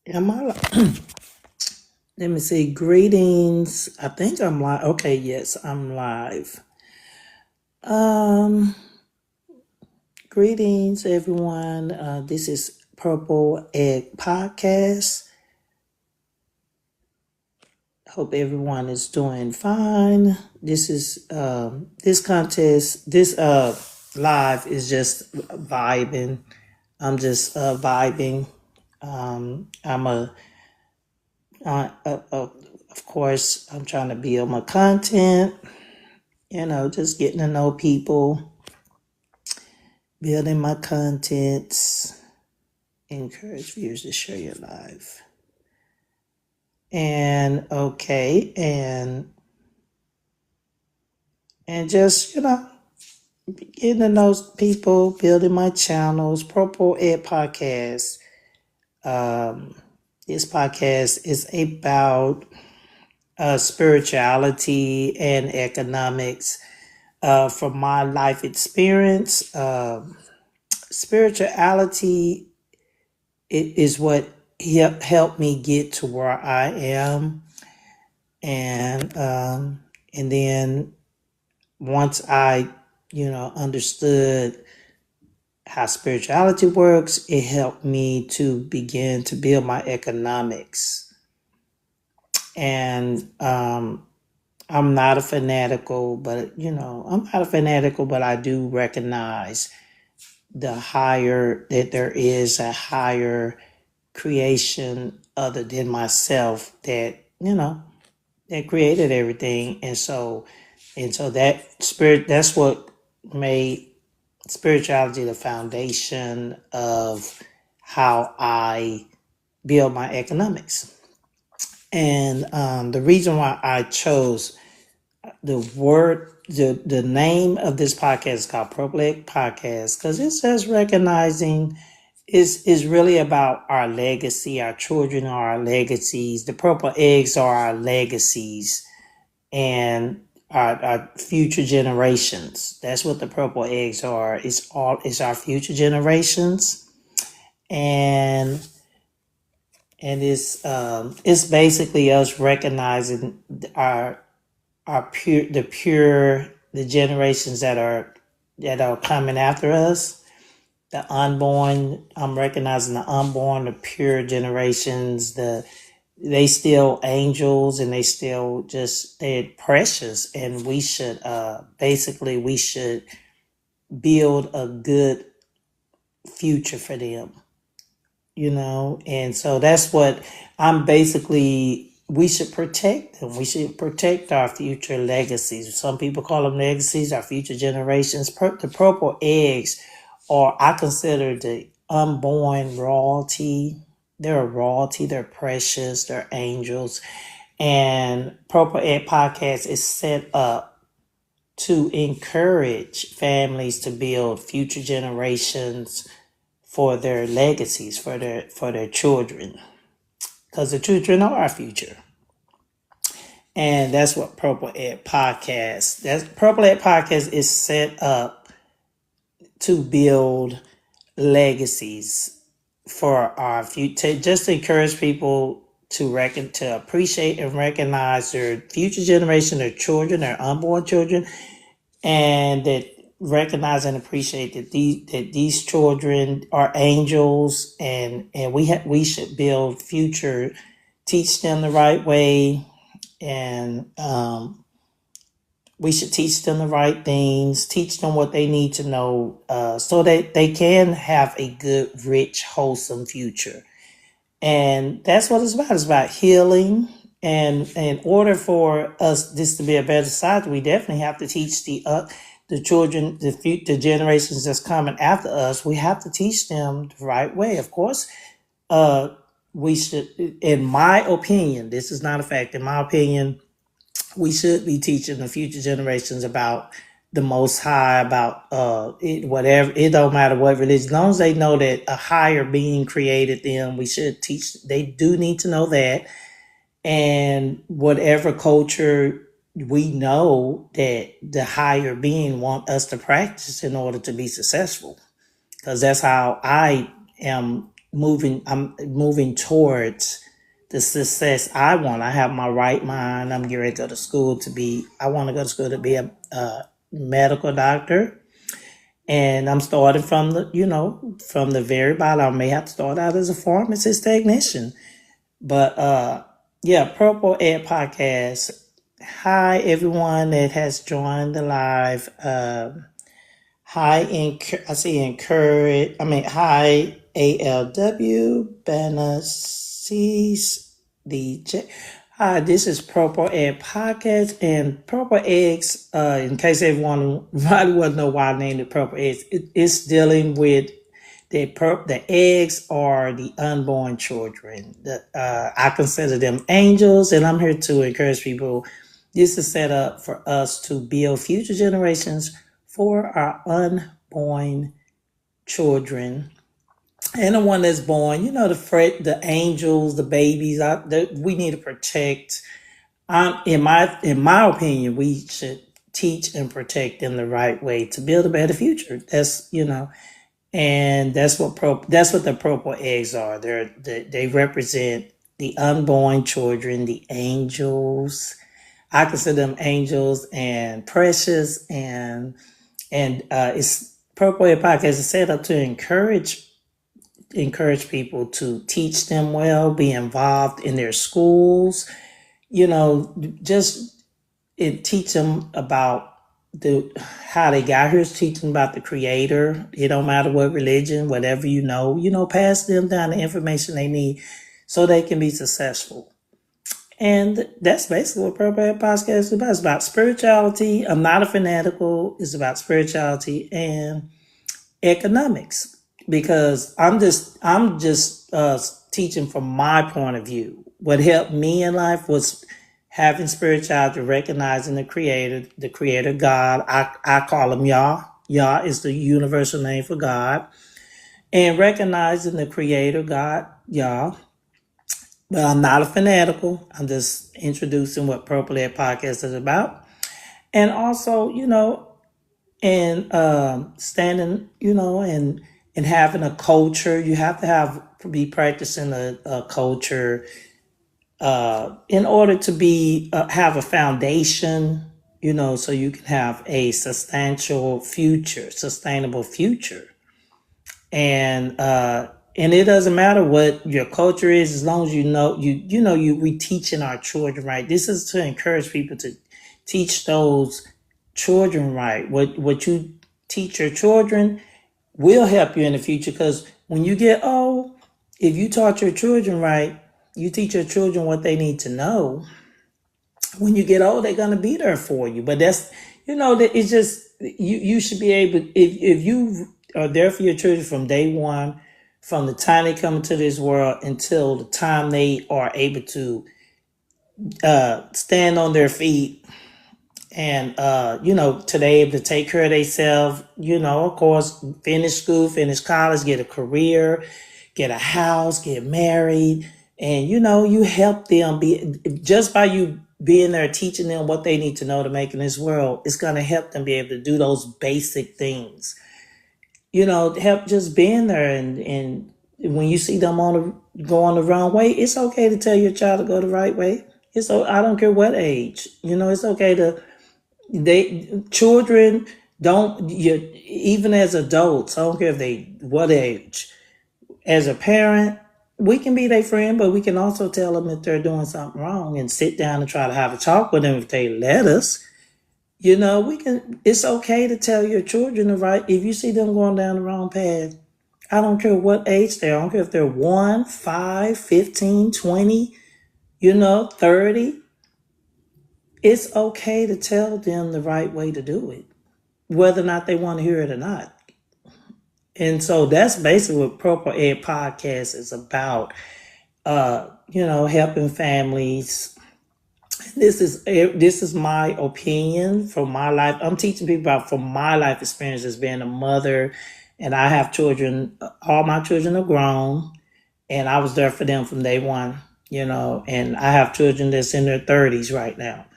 Am I? Let me see. Greetings. I think I'm live. Okay, yes, I'm live. Um, Greetings, everyone. This is Purple Egg Podcast. Hope everyone is doing fine. This contest. This live is just vibing. I'm just vibing. I'm of course, I'm trying to build my content. Just getting to know people, building my contents, encourage viewers to share your life. And okay, and just, getting to know people, building my channels, Purple Ed Podcast. This podcast is about spirituality and economics. From my life experience, spirituality is what helped me get to where I am, and then once I understood how spirituality works, it helped me to begin to build my economics. And I'm not a fanatical, but I do recognize that there is a higher creation other than myself that that created everything. And so that spirit, that's what made spirituality the foundation of how I build my economics. And the reason why I chose the word the name of this podcast is called Propletic Podcast because it says recognizing is really about our legacy. Our children are our legacies. The purple eggs are our legacies and our future generations. That's what the purple eggs are. It's our future generations, and it's basically us recognizing our the generations that are coming after us, the unborn. I'm recognizing the unborn, the pure generations. They still angels, and they're precious, and we should build a good future for them, and so that's what I'm basically. We should protect them. We should protect our future legacies. Some people call them legacies, our future generations. The purple eggs, or I consider the unborn royalty. They're a royalty. They're precious. They're angels. And Purple Egg Podcast is set up to encourage families to build future generations for their legacies, for their children, because the children are our future. And that's what Purple Ed Podcast. Purple Ed Podcast is set up to build legacies for our future, just to encourage people to appreciate and recognize their future generation, their children, their unborn children, and that recognize and appreciate that these children are angels, and we should build future, teach them the right way, and we should teach them the right things, teach them what they need to know, so that they can have a good, rich, wholesome future. And that's what it's about. It's about healing. And in order for this to be a better society, we definitely have to teach the children, the generations that's coming after us. We have to teach them the right way. Of course, we should, in my opinion, this is not a fact, in my opinion, we should be teaching the future generations about the Most High, about whatever. It don't matter what religion, as long as they know that a higher being created them. We should teach. They do need to know that, and whatever culture we know that the higher being want us to practice in order to be successful. Because that's how I am moving. I'm moving towards the success I want. I have my right mind. I'm getting ready to go to school I want to go to school to be a medical doctor. And I'm starting from the very bottom. I may have to start out as a pharmacist technician. But Purple Ed Podcast. Hi, everyone that has joined the live. Hi, I see encourage. Hi, ALW, Benaces, DJ. Hi, this is Purple Egg Podcast, and Purple Eggs, in case everyone really want to know why I named it Purple Eggs, it's dealing with the eggs are the unborn children. I consider them angels, and I'm here to encourage people. This is set up for us to build future generations for our unborn children. And the one that's born, the angels, the babies, we need to protect. In my opinion, we should teach and protect them the right way to build a better future. And that's what the purple eggs are. They represent the unborn children, the angels. I consider them angels and precious, and it's Purple Egg Podcast is set up to encourage people to teach them well, be involved in their schools, just teach them about how they got here, teach them about the Creator. It don't matter what religion, whatever pass them down the information they need so they can be successful. And that's basically what Purple Egg Podcast is about. It's about spirituality. I'm not a fanatical. It's about spirituality and economics, because I'm just teaching from my point of view. What helped me in life was having spirituality, recognizing the creator God. I call him Yah. Yah is the universal name for God. And recognizing the creator God, Yah. But I'm not a fanatical. I'm just introducing what Purple Head Podcast is about. And also, and standing, and having a culture. You have to be practicing a culture in order to be have a foundation, so you can have a sustainable future. And it doesn't matter what your culture is, as long as we teaching our children right. This is to encourage people to teach those children right. What you teach your children will help you in the future, because when you get old, if you taught your children right, you teach your children what they need to know. When you get old, they're gonna be there for you. But that's that it's just you should be able, if you are there for your children from day one, from the time they come into this world until the time they are able to stand on their feet and today able to take care of themselves, of course, finish school, finish college, get a career, get a house, get married, and you help them be, just by you being there teaching them what they need to know to make in this world. It's going to help them be able to do those basic things, help just being there. And when you see them go on the wrong way, it's okay to tell your child to go the right way. I don't care what age, it's okay to, children don't, even as adults, I don't care what age. As a parent, we can be their friend, but we can also tell them if they're doing something wrong and sit down and try to have a talk with them if they let us. It's okay to tell your children if you see them going down the wrong path. I don't care what age they are. I don't care if they're 1, 5, 15, 20, 30. It's okay to tell them the right way to do it, whether or not they want to hear it or not. And so that's basically what Purple Ed Podcast is about. Helping families. This is my opinion from my life. I'm teaching people about from my life experience as being a mother, and I have children. All my children are grown, and I was there for them from day one. And I have children that's in their 30s right now.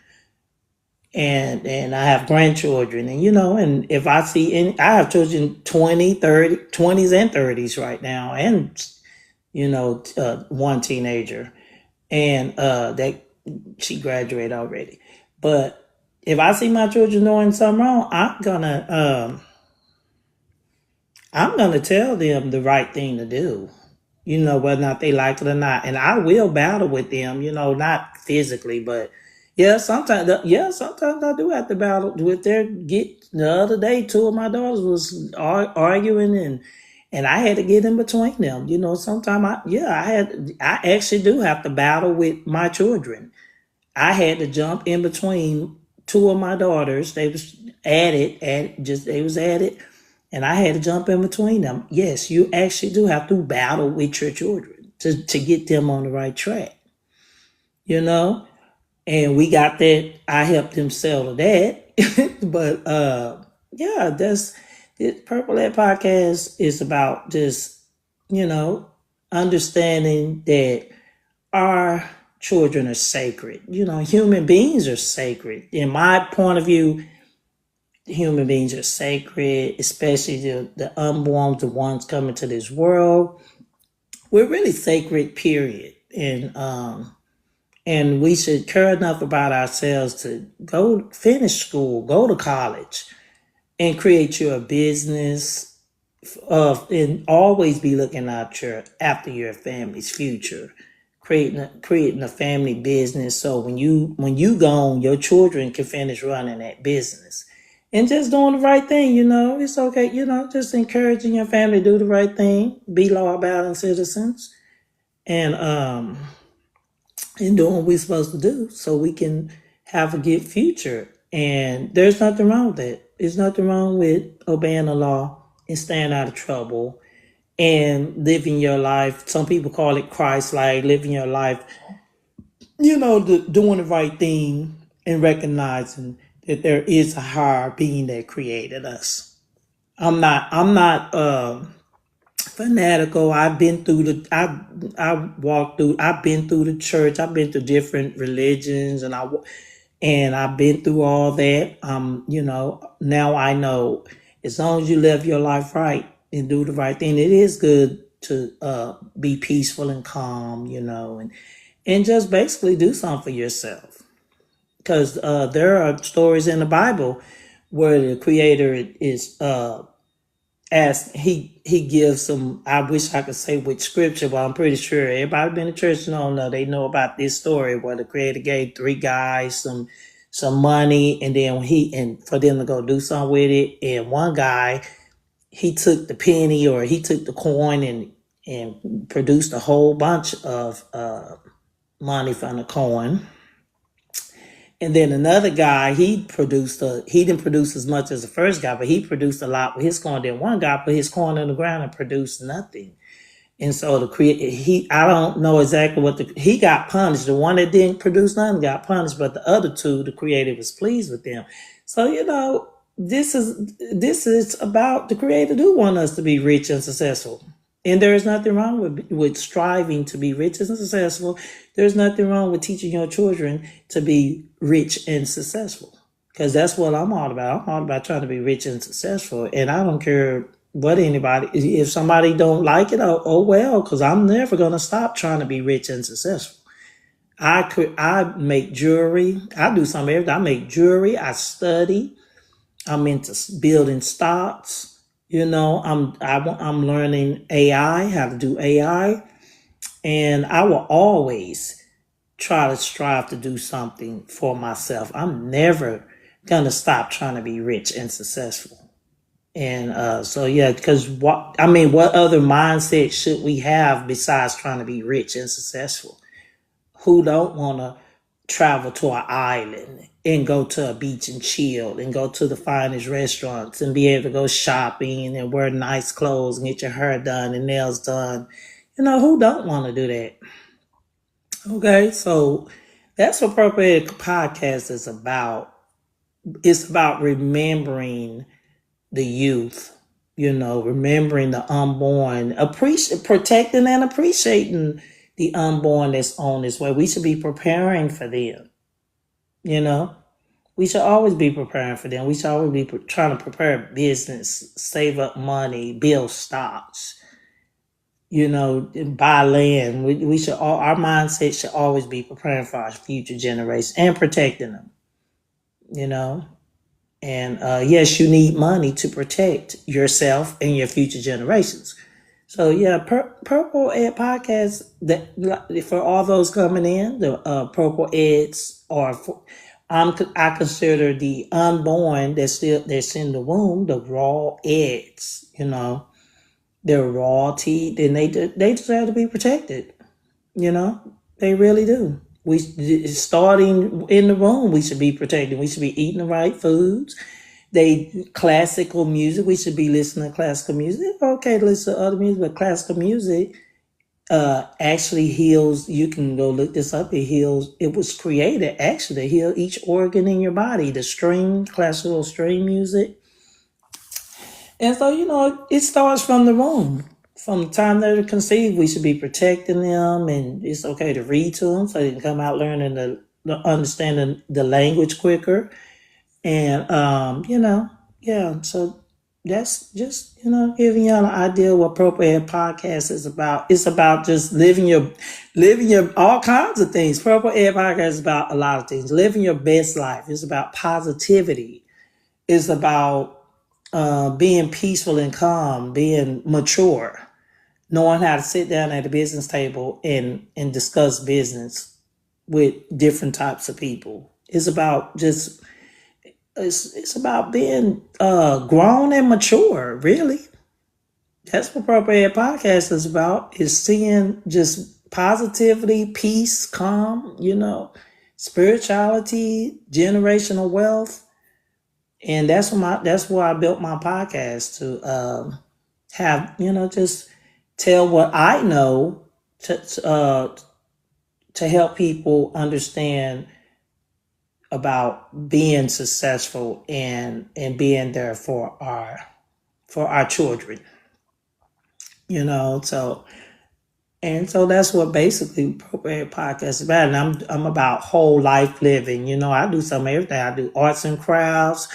And I have grandchildren, and and if I see I have children 20, 30, 20s and 30s right now, and one teenager, and that she graduated already. But if I see my children doing something wrong, I'm gonna tell them the right thing to do, whether or not they like it or not. And I will battle with them, not physically, but sometimes I do have to battle with the other day, two of my daughters was arguing, and I had to get in between them. Sometimes I actually do have to battle with my children. I had to jump in between two of my daughters. They was they was at it, and I had to jump in between them. Yes, you actually do have to battle with your children to get them on the right track. And we got that. I helped him settle that. But that's it. Purple Ed Podcast is about just, understanding that our children are sacred. Human beings are sacred. In my point of view, human beings are sacred, especially the unborn, the ones coming to this world. We're really sacred, period. And we should care enough about ourselves to go finish school, go to college, and create your business, and always be looking after your family's future, creating a family business. So when you gone, your children can finish running that business, and just doing the right thing. It's okay. Just encouraging your family to do the right thing, be law-abiding citizens, and doing what we're supposed to do so we can have a good future. And there's nothing wrong with that. There's nothing wrong with obeying the law and staying out of trouble and living your life. Some people call it Christ-like, living your life doing the right thing and recognizing that there is a higher being that created us. I'm not fanatical. I've been through the church. I've been through different religions, and I've been through all that. Now I know, as long as you live your life right and do the right thing, it is good to be peaceful and calm, and just basically do something for yourself. Because there are stories in the Bible where the Creator is as he gives some. I wish I could say which scripture, but I'm pretty sure everybody been to church know they know about this story where the Creator gave three guys some money, and then and for them to go do something with it. And one guy, he took the penny, or he took the coin, and produced a whole bunch of money from the coin. And then another guy, he didn't produce as much as the first guy, but he produced a lot with his coin. Then one guy put his coin in the ground and produced nothing. And so I don't know exactly he got punished. The one that didn't produce nothing got punished, but the other two, the Creator was pleased with them. So, this is about the Creator do want us to be rich and successful. And there is nothing wrong with striving to be rich and successful. There's nothing wrong with teaching your children to be rich and successful. Because that's what I'm all about. I'm all about trying to be rich and successful. And I don't care what anybody, if somebody don't like it, oh well, because I'm never going to stop trying to be rich and successful. I make jewelry. I do something every day. I make jewelry. I study. I'm into building stocks. I'm learning AI, how to do AI, and I will always try to strive to do something for myself. I'm never gonna stop trying to be rich and successful. And so yeah, because what other mindset should we have besides trying to be rich and successful? Who don't want to travel to an island and go to a beach and chill and go to the finest restaurants and be able to go shopping and wear nice clothes and get your hair done and nails done? Who don't want to do that? Okay, so that's what Purple Ed Podcast is about. It's about remembering the youth, remembering the unborn, protecting and appreciating the unborn that's on this way. We should be preparing for them. We should always be preparing for them. We should always be trying to prepare business, save up money, build stocks, buy land. Our mindset should always be preparing for our future generations and protecting them, And yes, you need money to protect yourself and your future generations. So yeah, Purple Ed Podcast. That for all those coming in, the Purple Eds are. I consider the unborn that's in the womb the raw Eds. They're royalty. Then they deserve to be protected. They really do. Starting in the womb, we should be protected. We should be eating the right foods. Classical music, we should be listening to classical music. It's okay to listen to other music, but classical music actually heals. You can go look this up. It heals. It was created actually to heal each organ in your body. Classical string music. And so, it starts from the womb. From the time they're conceived, we should be protecting them, and it's okay to read to them so they can come out learning understanding the language quicker. And, yeah, so that's just, giving y'all an idea what Purple Ed Podcast is about. It's about just living your all kinds of things. Purple Ed Podcast is about a lot of things. Living your best life. It's about positivity. It's about being peaceful and calm, being mature, knowing how to sit down at a business table and discuss business with different types of people. It's about just... It's about being grown and mature, really. That's what Purple Ed Podcast is about, is seeing just positivity, peace, calm, spirituality, generational wealth. And that's why I built my podcast, to have, just tell what I know to to help people understand about being successful and being there for our children, you know. So that's what basically Appropriate Podcast is about. And I'm about whole life living. You know, I do some of everything. I do arts and crafts.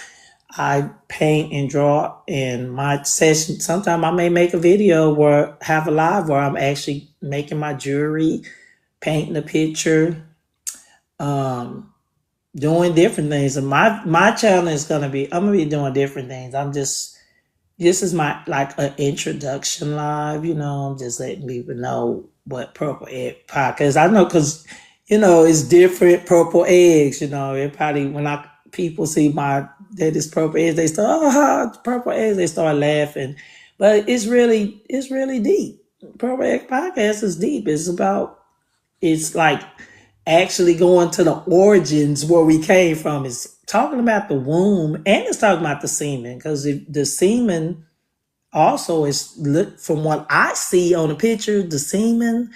I paint and draw in my session. Sometimes I may make a video where have a live where I'm actually making my jewelry, painting a picture, um, doing different things. And my channel is gonna be I'm gonna be doing different things. This is my like an introduction live, you know. I'm just letting people know what Purple Egg Podcast. I know because you know it's different purple eggs. You know, it probably when I people see my that is purple eggs, they start purple eggs. They start laughing, but it's really deep. Purple Egg Podcast is deep. It's like actually going to the origins where we came from. It's talking about the womb and it's talking about the semen because the semen also is look from what I see on the picture, the semen,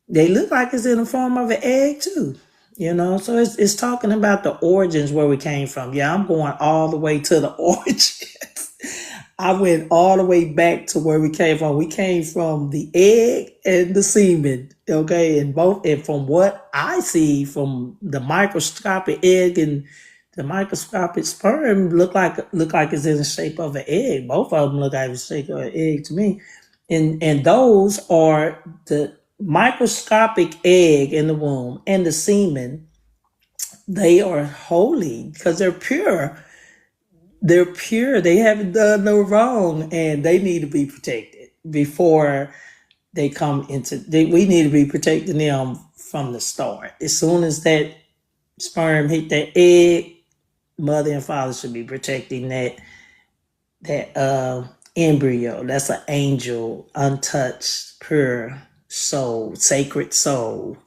they look like it's in the form of an egg too. You know, so it's talking about the origins where we came from. Yeah, I'm going all the way to the origins. I went all the way back to where we came from. We came from the egg and the semen, okay, and both. And from what I see from the microscopic egg and the microscopic sperm, look like it's in the shape of an egg. Both of them look like the shape of an egg to me, and those are the microscopic egg in the womb and the semen. They are holy because they're pure. They're pure. They haven't done no wrong, and they need to be protected before they come into. We need to be protecting them from the start. As soon as that sperm hit that egg, mother and father should be protecting that embryo. That's an angel, untouched, pure soul, sacred soul.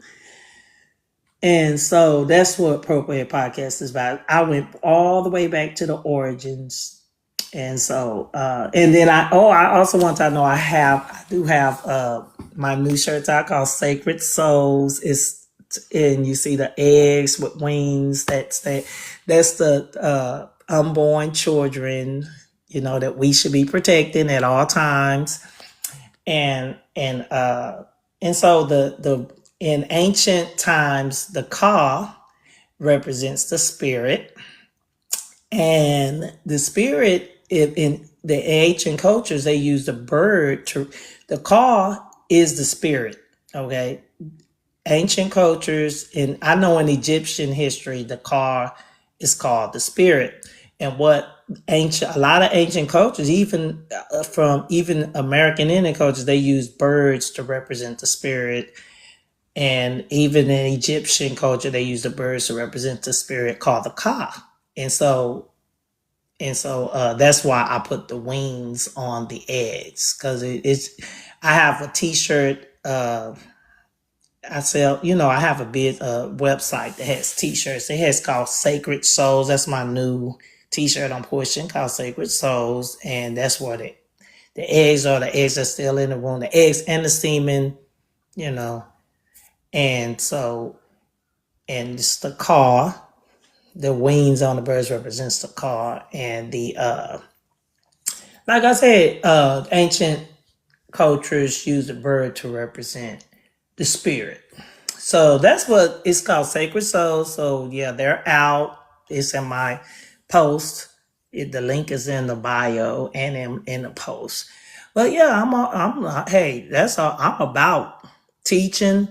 And so that's what Appropriate Podcast is about. I went all the way back to the origins. And so, and then I also want to know I do have my new shirt I call Sacred Souls. And you see the eggs with wings. That's the unborn children, you know, that we should be protecting at all times. And so the in ancient times the ka represents the spirit, and the spirit in the ancient cultures they use the bird to the ka is the spirit, okay. Ancient cultures, and I know in Egyptian history the ka is called the spirit. And what a lot of ancient cultures, even from even American Indian cultures, they use birds to represent the spirit. And even in Egyptian culture, they use the birds to represent the spirit called the ka. And so that's why I put the wings on the eggs because it's. I have a T-shirt. I sell, you know, I have a big website that has T-shirts. It has called Sacred Souls. That's my new T-shirt I'm pushing called Sacred Souls, and that's what the eggs are. The eggs are still in the womb. The eggs and the semen, you know, and so and it's the car. The wings on the birds represents the car, and the like I said, ancient cultures use the bird to represent the spirit. So that's what it's called, Sacred Souls. So yeah, they're out. It's in my post. The link is in the bio and in the post. But yeah, hey, that's all. I'm about teaching.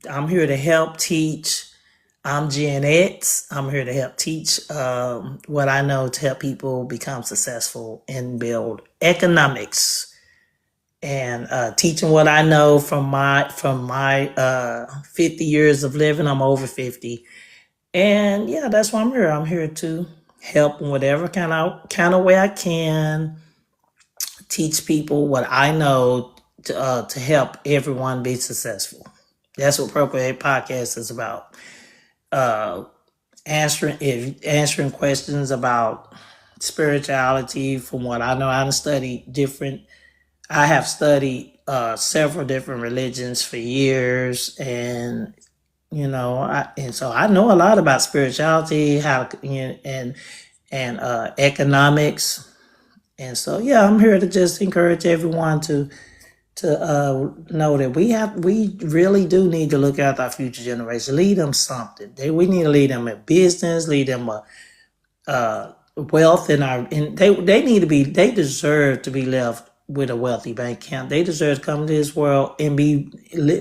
I'm here to help teach. I'm Gen X. I'm here to help teach what I know to help people become successful and build economics, and teaching what I know from my 50 years of living. I'm over 50, and yeah, that's why I'm here. I'm here to help in whatever kind of way I can. Teach people what I know to help everyone be successful. That's what Appropriate Podcast is about. Uh, answering questions about spirituality from what I know. I have studied several different religions for years, and And so I know a lot about spirituality, and economics. And so, yeah, I'm here to just encourage everyone to know that we really do need to look at our future generation, lead them something. We need to lead them in business, lead them wealth and they need to be, they deserve to be left with a wealthy bank account. They deserve to come to this world and be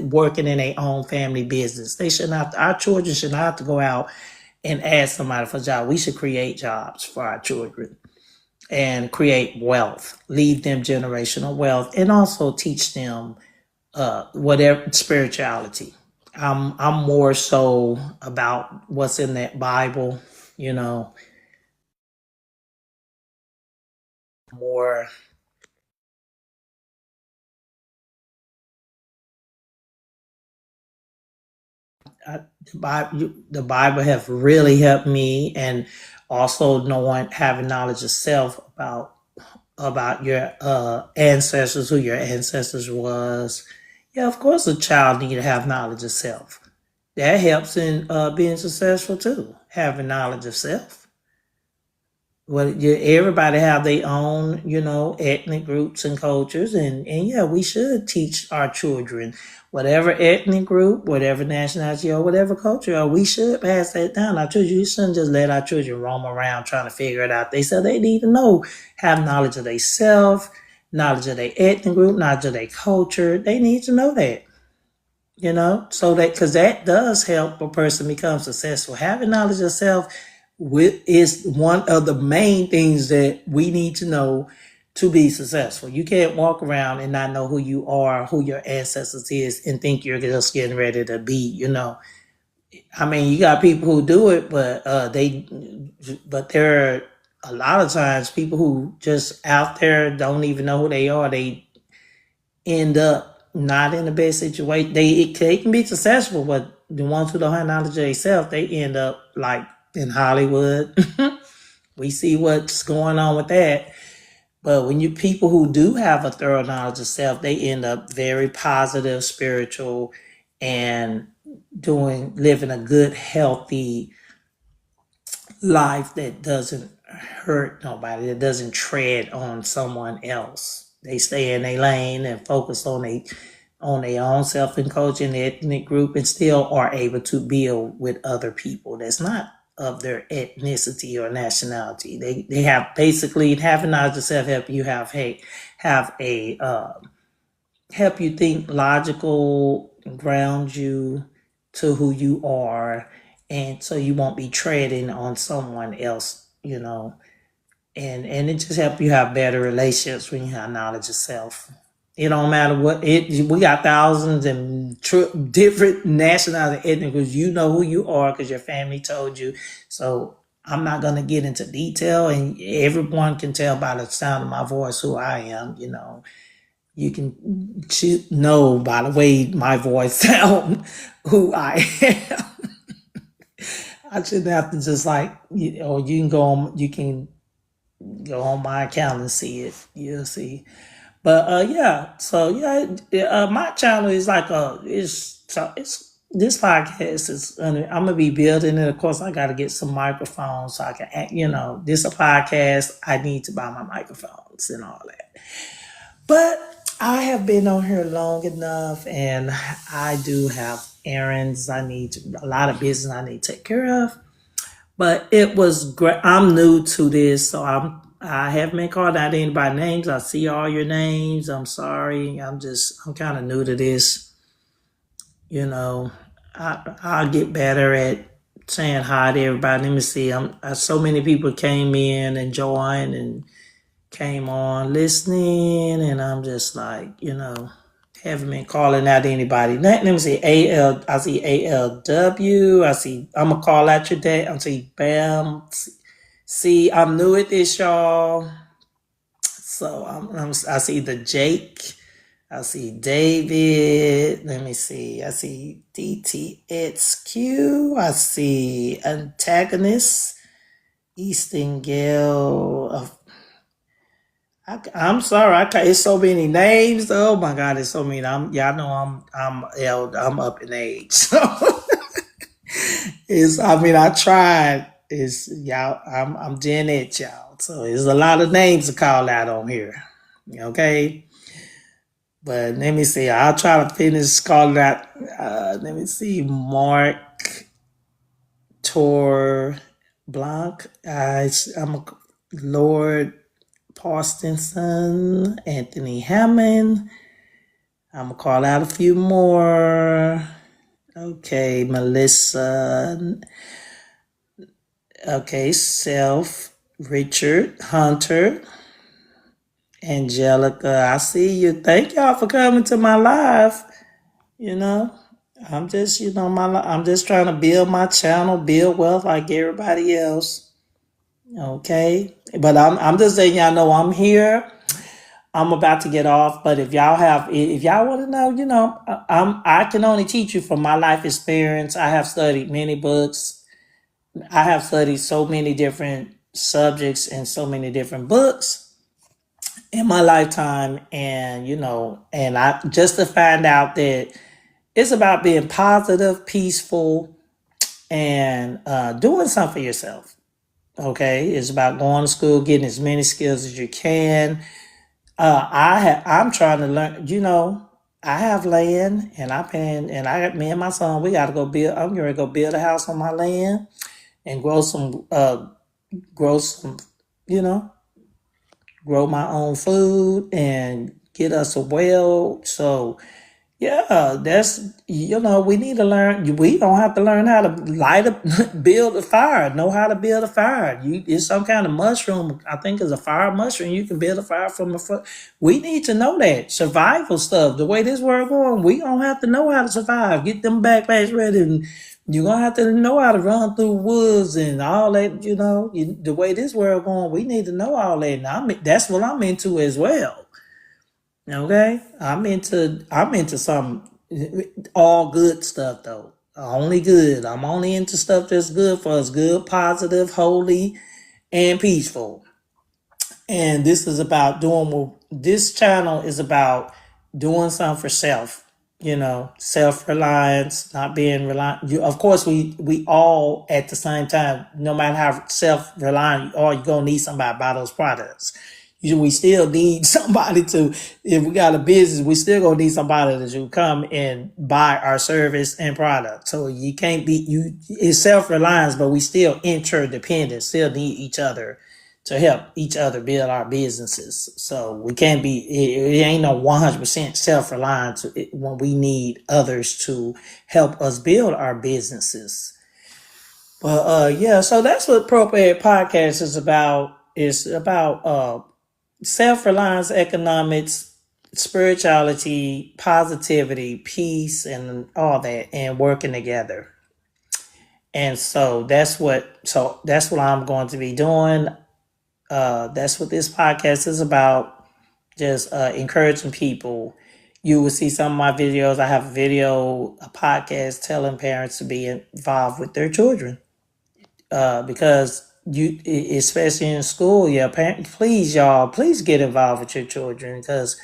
working in their own family business. They should not, our children should not have to go out and ask somebody for a job. We should create jobs for our children and create wealth, leave them generational wealth, and also teach them whatever spirituality. I'm more so about what's in that Bible, you know, more. The Bible have really helped me, and also knowing, having knowledge of self about your ancestors, who your ancestors was. Yeah, of course, a child need to have knowledge of self. That helps in being successful too. Having knowledge of self. Well, everybody have their own, ethnic groups and cultures, and yeah, we should teach our children, whatever ethnic group, whatever nationality or whatever culture, or we should pass that down. Our children, you shouldn't just let our children roam around trying to figure it out. They need to know, have knowledge of their self, knowledge of their ethnic group, knowledge of their culture. They need to know that. So that, because that does help a person become successful. Having knowledge of self is one of the main things that we need to know to be successful. You can't walk around and not know who you are, who your ancestors is, and think you're just getting ready to be. I mean, you got people who do it, but there are a lot of times people who just out there don't even know who they are. They end up not in the best situation. They can be successful, but the ones who don't have knowledge of themselves, they end up like in Hollywood. We see what's going on with that. But when you people who do have a thorough knowledge of self, they end up very positive, spiritual, and living a good, healthy life that doesn't hurt nobody, that doesn't tread on someone else. They stay in their lane and focus on their own self and coaching the ethnic group, and still are able to build with other people that's not of their ethnicity or nationality. They have, basically, having knowledge of self help you have a help you think logical, ground you to who you are, and so you won't be treading on someone else. And it just help you have better relationships when you have knowledge of self. It don't matter what it. We got thousands and different nationalities, ethnic groups. You know who you are because your family told you. So I'm not gonna get into detail, and everyone can tell by the sound of my voice who I am. You can know by the way my voice sound who I am. I shouldn't have to just or you can go on my account and see it. You'll see. But yeah, so yeah, my channel is it's this podcast is. I'm gonna be building it. Of course, I got to get some microphones so I can act. This a podcast. I need to buy my microphones and all that. But I have been on here long enough, and I do have errands a lot of business I need to take care of. But it was great. I'm new to this, so I haven't been called out anybody names. I see all your names. I'm sorry. I'm kind of new to this. You know, I'll get better at saying hi to everybody. Let me see. So many people came in and joined and came on listening, and I'm just like, haven't been calling out anybody. Let me see. I see ALW. I'm gonna call out your dad. I see Bam. See, I'm new at this, y'all. So I see the Jake. I see David. Let me see. I see DTXQ. I see Antagonist. Easton Gale. I'm sorry. It's so many names. Oh my God, it's so many. Y'all know I'm up in age. So It's, I mean, I tried. It's y'all. I'm Gen X, y'all. So there's a lot of names to call out on here. Okay, but let me see. I'll try to finish calling out. Let me see. Mark Tor Blanc. I'm a Lord Parsonson, Anthony Hammond. I'm gonna call out a few more. Okay, Melissa. Okay, Self, Richard, Hunter, Angelica. I see you. Thank y'all for coming to my live. You know, I'm just, I'm just trying to build my channel, build wealth like everybody else. Okay, but I'm just letting y'all know I'm here. I'm about to get off, but if y'all want to know, I can only teach you from my life experience. I have studied many books. I have studied so many different subjects and so many different books in my lifetime, and and I just to find out that it's about being positive, peaceful, and doing something for yourself. Okay, it's about going to school, getting as many skills as you can. I'm trying to learn. I have land, and me and my son, we got to go build. I'm going to go build a house on my land and grow some, you know, grow my own food and get us a well. So yeah, that's we need to learn. We don't have to learn how to light up, build a fire. Know how to build a fire. It's some kind of mushroom. I think it's a fire mushroom. You can build a fire from a foot. We need to know that survival stuff. The way this world going, we don't have to know how to survive. Get them backpacks ready, and you're gonna have to know how to run through woods and all that. The way this world going, we need to know all that. And that's what I'm into as well. Okay, I'm into some all good stuff though. Only good. I'm only into stuff that's good for us. Good, positive, holy, and peaceful. And this is about this channel is about doing something for self. Self reliance, not being reliant. Of course, we all at the same time, no matter how self reliant you are, you're gonna need somebody to buy those products. We still need somebody to, if we got a business, we still gonna need somebody to come and buy our service and product. So you can't be it's self reliance, but we still interdependent. Still need each other to help each other build our businesses. So we can't be, it ain't no 100% self-reliance when we need others to help us build our businesses. But yeah, so that's what Appropriate Podcast is about. It's about self-reliance, economics, spirituality, positivity, peace, and all that, and working together. And so that's what I'm going to be doing. That's what this podcast is about. Just encouraging people. You will see some of my videos. I have a podcast telling parents to be involved with their children. Because especially in school, yeah, please, y'all, please get involved with your children because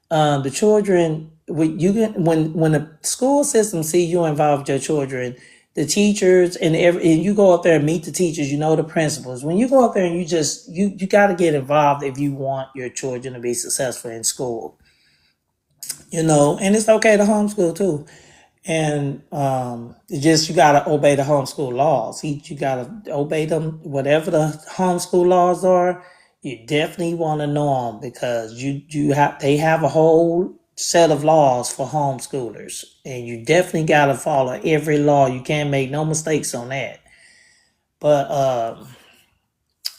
the children, when the school system see you involved with your children, the teachers and you go up there and meet the teachers, the principals. When you go up there and you got to get involved if you want your children to be successful in school. And it's okay to homeschool too. And you gotta obey the homeschool laws. You gotta obey them, whatever the homeschool laws are. You definitely want to know them because they have a whole set of laws for homeschoolers, and you definitely gotta follow every law. You can't make no mistakes on that. But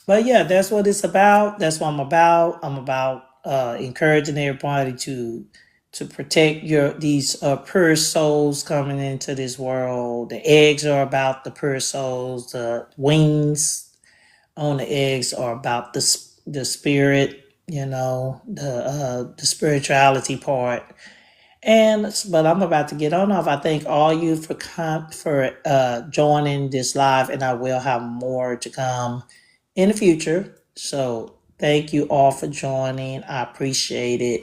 but yeah, that's what it's about. That's what I'm about. I'm about encouraging everybody to protect these pure souls coming into this world. The eggs are about the pure souls. The wings on the eggs are about the spirit. The spirituality part. But I'm about to get on off. I thank all you for joining this live, and I will have more to come in the future. So thank you all for joining. I appreciate it.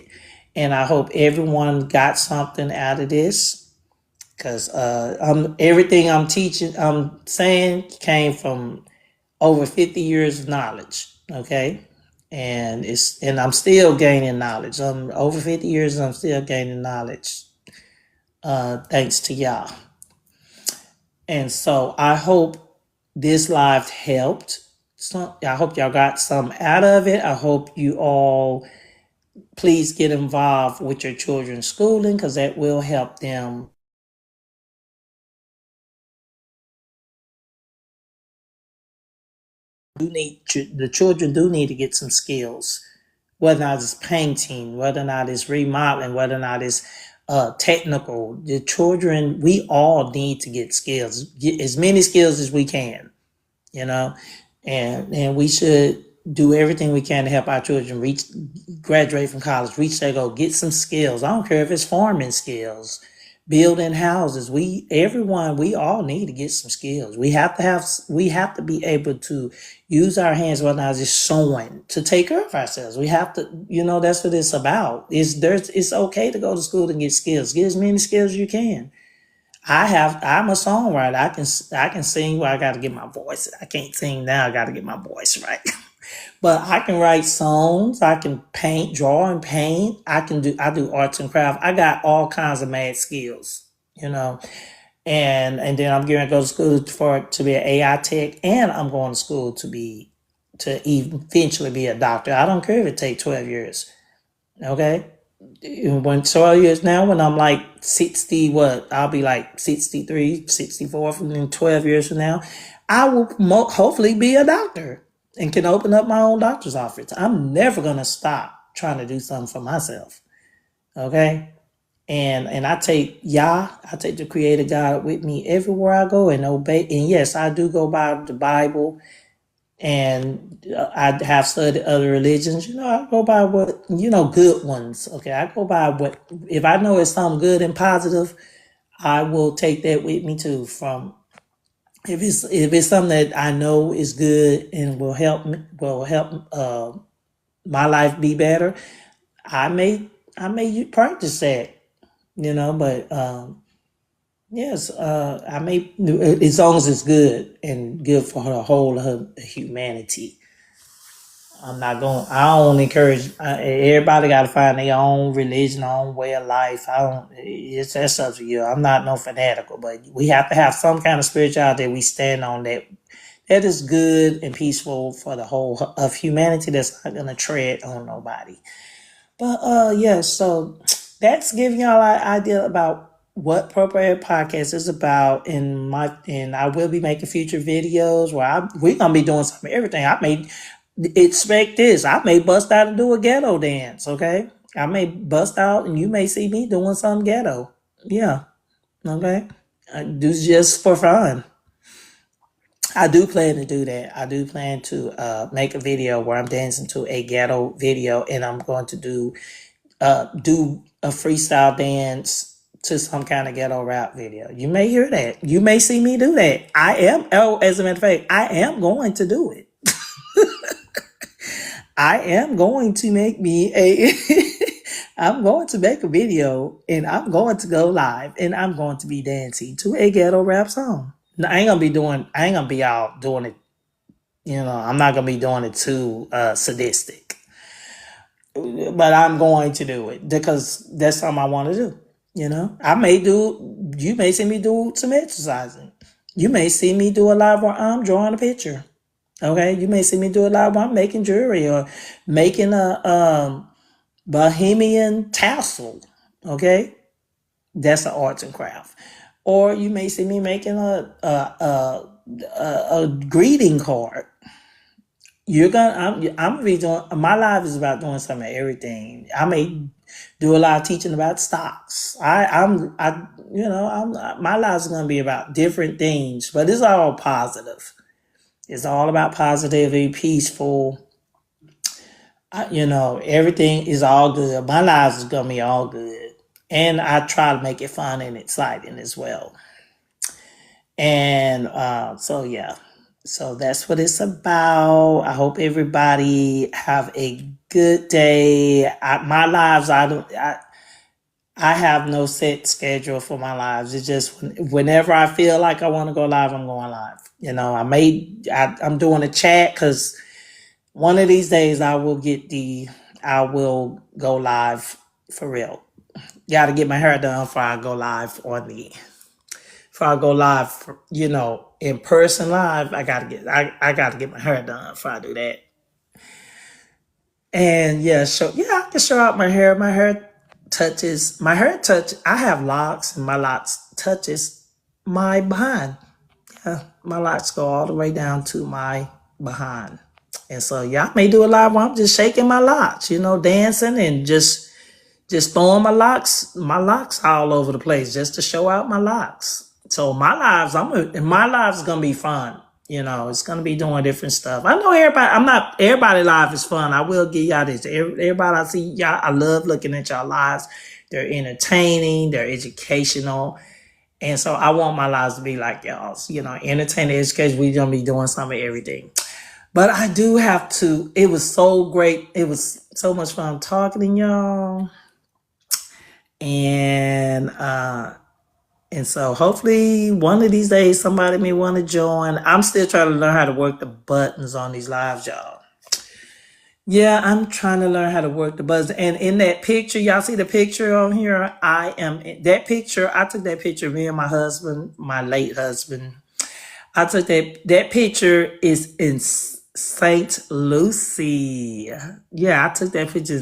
And I hope everyone got something out of this because everything I'm teaching, I'm saying came from over 50 years of knowledge. Okay. And I'm still gaining knowledge. I'm over 50 years and I'm still gaining knowledge, thanks to y'all. And so I hope this live helped. I hope y'all got some out of it. I hope you all please get involved with your children's schooling, because that will help them. The children do need to get some skills, whether or not it's painting, whether or not it's remodeling, whether or not it's technical. The children, we all need to get skills, get as many skills as we can, you know, and we should do everything we can to help our children graduate from college, reach their goal, get some skills. I don't care if it's farming skills, building houses. We all need to get some skills. We have to be able to use our hands, whether not just sewing, to take care of ourselves. We have to, that's what it's about. It's okay to go to school and get skills. Get as many skills as you can. I'm a songwriter. I can sing, where I got to get my voice. I can't sing now. I got to get my voice right. But I can write songs. I can paint, draw and paint. I do arts and craft. I got all kinds of mad skills, you know. And then I'm going to go to school to be an AI tech, and I'm going to school to eventually be a doctor. I don't care if it takes 12 years. Okay? When 12 years now, when I'm like 60, I'll be like 63, 64 from 12 years from now, I will hopefully be a doctor and can open up my own doctor's office. I'm never going to stop trying to do something for myself. Okay? And I take the Creator God with me everywhere I go and obey. And yes, I do go by the Bible, and I have studied other religions. I go by what, good ones. Okay, I go by what, if I know it's something good and positive, I will take that with me too. If it's something that I know is good and will help my life be better, I may practice that. But yes, I may, as long as it's good and good for the whole of humanity. I don't encourage, everybody got to find their own religion, their own way of life. That's up to you. I'm not no fanatical, but we have to have some kind of spirituality that we stand on, that is good and peaceful for the whole of humanity, that's not going to tread on nobody. But yeah, so that's giving y'all an idea about what Appropriate Podcast is about. And I will be making future videos where we're gonna be doing some everything. I may expect this. I may bust out and do a ghetto dance. Okay, I may bust out and you may see me doing some ghetto. Yeah. Okay. I do just for fun. I do plan to do that. I do plan to make a video where I'm dancing to a ghetto video, and I'm going to do a freestyle dance to some kind of ghetto rap video. You may hear that. You may see me do that. As a matter of fact, I am going to do it. I am going to I'm going to make a video, and I'm going to go live, and I'm going to be dancing to a ghetto rap song. Now, I ain't gonna be out doing it, I'm not gonna be doing it too sadistic. But I'm going to do it because that's something I want to do. You may see me do some exercising. You may see me do a live where I'm drawing a picture. Okay. You may see me do a live where I'm making jewelry or making a bohemian tassel. Okay. That's an arts and craft. Or you may see me making a greeting card. I'm gonna be doing, my life is about doing some of everything. I may do a lot of teaching about stocks. My life is gonna be about different things, but it's all positive. It's all about positivity, peaceful. Everything is all good. My life is gonna be all good, and I try to make it fun and exciting as well. And so yeah, so that's what it's about. I hope everybody have a good day. My lives, I I have no set schedule for my lives. It's just whenever I feel like I want to go live, I'm going live. I'm doing a chat because one of these days I will go live for real. Got to get my hair done before I go live before I go live, in person live. I got to get my hair done before I do that. And yeah, I can show out my hair. My hair touch. I have locks, and my locks touches my behind. Yeah, my locks go all the way down to my behind. And so I may do a live where I'm just shaking my locks, dancing and just throwing my locks all over the place just to show out my locks. So my lives gonna be fun. It's gonna be doing different stuff. I know everybody live is fun. I will give y'all this. Everybody I see y'all, I love looking at y'all lives. They're entertaining, they're educational. And so I want my lives to be like y'all's, entertaining, education. We gonna be doing some of everything. But I do have to, it was so great. It was so much fun talking to y'all. And so hopefully one of these days somebody may want to join. I'm still trying to learn how to work the buttons on these lives, y'all. Yeah, I'm trying to learn how to work the buttons. And in that picture, y'all see the picture on here? I took that picture of me and my husband, my late husband. I took that picture is in St. Lucie. Yeah, I took that picture in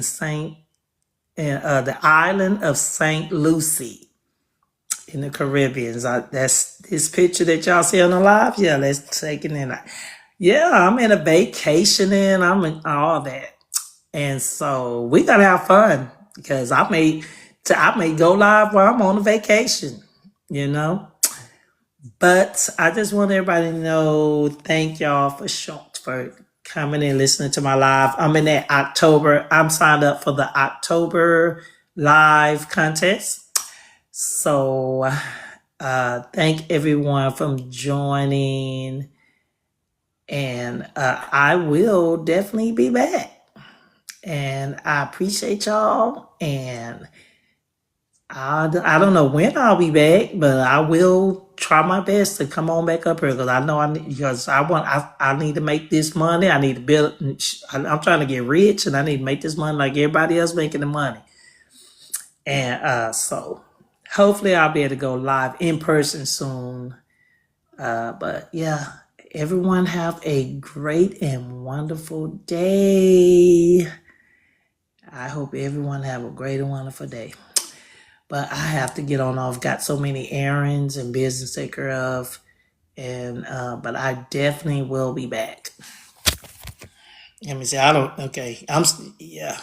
the island of St. Lucie in the Caribbean. That's this picture that y'all see on the live. Yeah, let's take it in. Yeah, I'm in a vacation and I'm in all that. And so we gotta have fun because I may go live while I'm on a vacation, But I just want everybody to know, thank y'all for coming and listening to my live. I'm in that October. I'm signed up for the October live contest. So thank everyone for joining. And I will definitely be back. And I appreciate y'all. And I don't know when I'll be back, but I will try my best to come on back up here because I know I need to make this money. I need to build. I'm trying to get rich, and I need to make this money like everybody else making the money. And so hopefully I'll be able to go live in person soon. But yeah, everyone have a great and wonderful day. I hope everyone have a great and wonderful day. But I have to get on off. Got so many errands and business to take care of. And but I definitely will be back. Let me see. Okay. Yeah.